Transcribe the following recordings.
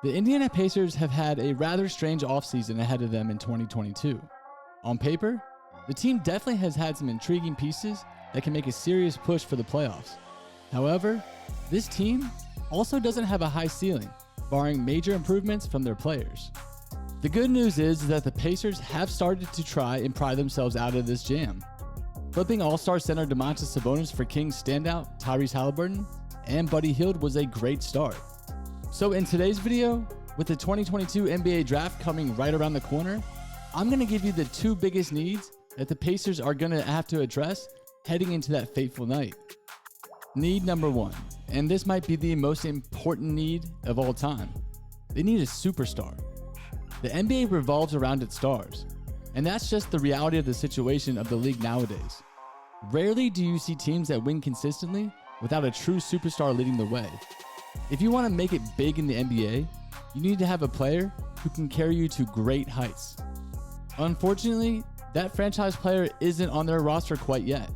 The Indiana Pacers have had a rather strange offseason ahead of them in 2022. On paper, the team definitely has had some intriguing pieces that can make a serious push for the playoffs. However, this team also doesn't have a high ceiling, barring major improvements from their players. The good news is that the Pacers have started to try and pry themselves out of this jam. Flipping All-Star center Domantas Sabonis for Kings standout Tyrese Haliburton and Buddy Hield was a great start. So in today's video, with the 2022 NBA Draft coming right around the corner, I'm going to give you the two biggest needs that the Pacers are going to have to address heading into that fateful night. Need number one, and this might be the most important need of all time. They need a superstar. The NBA revolves around its stars, and that's just the reality of the situation of the league nowadays. Rarely do you see teams that win consistently without a true superstar leading the way. If you want to make it big in the NBA, you need to have a player who can carry you to great heights. Unfortunately, that franchise player isn't on their roster quite yet.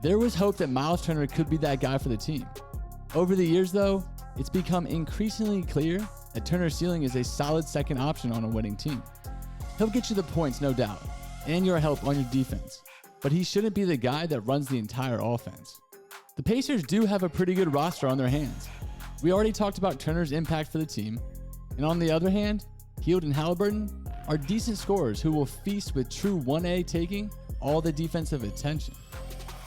There was hope that Myles Turner could be that guy for the team. Over the years though, it's become increasingly clear that Turner's ceiling is a solid second option on a winning team. He'll get you the points, no doubt, and your help on your defense, but he shouldn't be the guy that runs the entire offense. The Pacers do have a pretty good roster on their hands. We already talked about Turner's impact for the team, and on the other hand, Hield and Haliburton are decent scorers who will feast with true 1A taking all the defensive attention.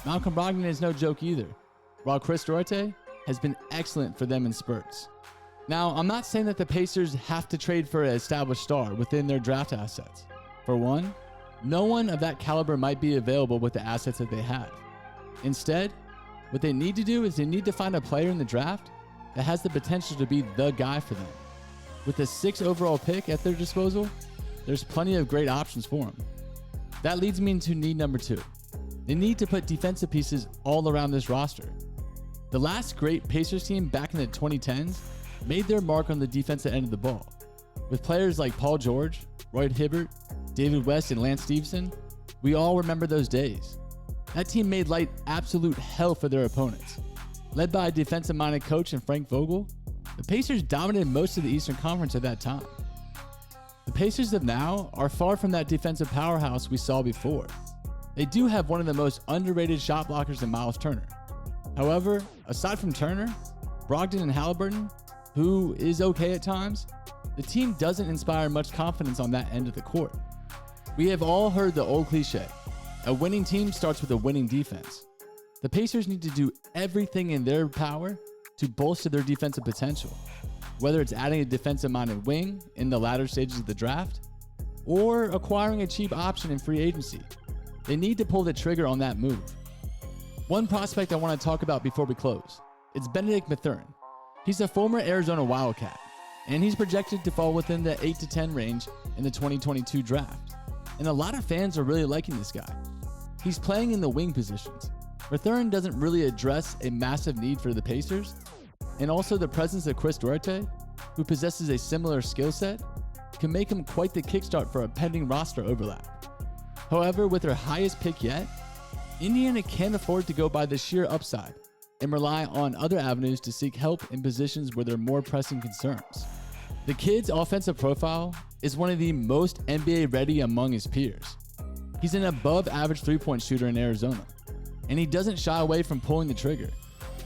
Malcolm Brogdon is no joke either, while Chris Duarte has been excellent for them in spurts. Now, I'm not saying that the Pacers have to trade for an established star within their draft assets. For one, no one of that caliber might be available with the assets that they have. Instead, what they need to do is they need to find a player in the draft that has the potential to be the guy for them. With the 6th overall pick at their disposal, there's plenty of great options for them. That leads me into need number two. They need to put defensive pieces all around this roster. The last great Pacers team back in the 2010s made their mark on the defensive end of the ball. With players like Paul George, Roy Hibbert, David West, and Lance Stephenson, we all remember those days. That team made life absolute hell for their opponents. Led by a defensive-minded coach in Frank Vogel, the Pacers dominated most of the Eastern Conference at that time. The Pacers of now are far from that defensive powerhouse we saw before. They do have one of the most underrated shot blockers in Myles Turner. However, aside from Turner, Brogdon and Haliburton, who is okay at times, the team doesn't inspire much confidence on that end of the court. We have all heard the old cliche, a winning team starts with a winning defense. The Pacers need to do everything in their power to bolster their defensive potential, whether it's adding a defensive-minded wing in the latter stages of the draft, or acquiring a cheap option in free agency. They need to pull the trigger on that move. One prospect I want to talk about before we close, it's Bennedict Mathurin. He's a former Arizona Wildcat, and he's projected to fall within the 8 to 10 range in the 2022 draft. And a lot of fans are really liking this guy. He's playing in the wing positions. Mathurin doesn't really address a massive need for the Pacers, and also the presence of Chris Duarte, who possesses a similar skill set, can make him quite the kickstart for a pending roster overlap. However, with their highest pick yet, Indiana can't afford to go by the sheer upside and rely on other avenues to seek help in positions where there are more pressing concerns. The kid's offensive profile is one of the most NBA ready among his peers. He's an above average three-point shooter in Arizona, and he doesn't shy away from pulling the trigger,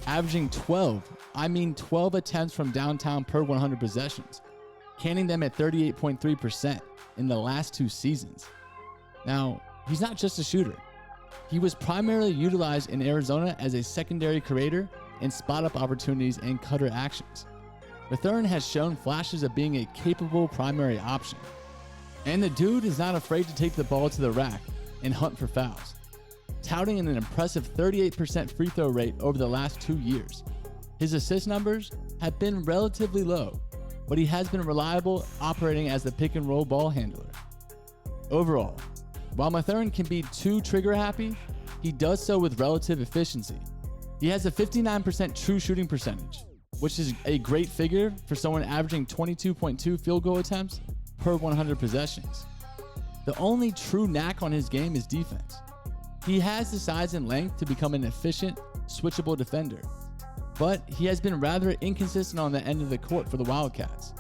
averaging 12 attempts from downtown per 100 possessions, canning them at 38.3% in the last 2 seasons. Now, he's not just a shooter. He was primarily utilized in Arizona as a secondary creator and spot-up opportunities and cutter actions. Mathurin has shown flashes of being a capable primary option. And the dude is not afraid to take the ball to the rack and hunt for fouls, touting an impressive 38% free throw rate over the last 2 years. His assist numbers have been relatively low, but he has been reliable operating as the pick and roll ball handler. Overall, while Mathurin can be too trigger happy, he does so with relative efficiency. He has a 59% true shooting percentage, which is a great figure for someone averaging 22.2 field goal attempts per 100 possessions. The only true knack on his game is defense. He has the size and length to become an efficient, switchable defender, but he has been rather inconsistent on the end of the court for the Wildcats,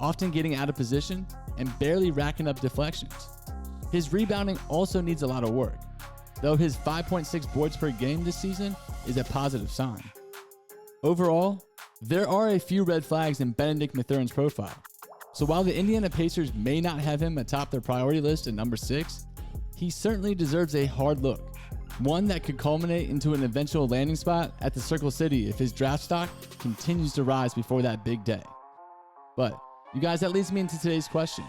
often getting out of position and barely racking up deflections. His rebounding also needs a lot of work, though his 5.6 boards per game this season is a positive sign. Overall, there are a few red flags in Bennedict Mathurin's profile. So while the Indiana Pacers may not have him atop their priority list at number 6, he certainly deserves a hard look, one that could culminate into an eventual landing spot at the Circle City if his draft stock continues to rise before that big day. But you guys, that leads me into today's question.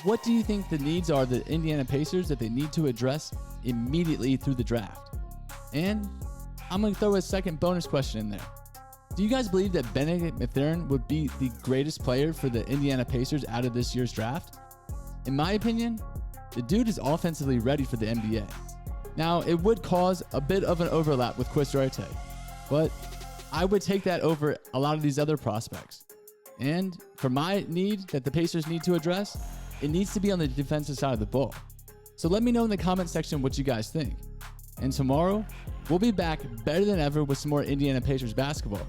What do you think the needs are of the Indiana Pacers that they need to address immediately through the draft? And I'm going to throw a second bonus question in there. Do you guys believe that Bennedict Mathurin would be the greatest player for the Indiana Pacers out of this year's draft? In my opinion, the dude is offensively ready for the NBA. Now, it would cause a bit of an overlap with Duarte, but I would take that over a lot of these other prospects. And for my need that the Pacers need to address, it needs to be on the defensive side of the ball. So let me know in the comment section what you guys think. And tomorrow, we'll be back better than ever with some more Indiana Pacers basketball.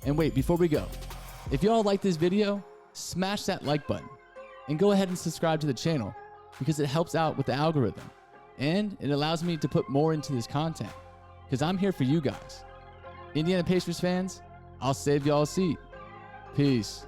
And wait, before we go, if y'all like this video, smash that like button and go ahead and subscribe to the channel because it helps out with the algorithm and it allows me to put more into this content because I'm here for you guys. Indiana Pacers fans, I'll save y'all a seat. Peace.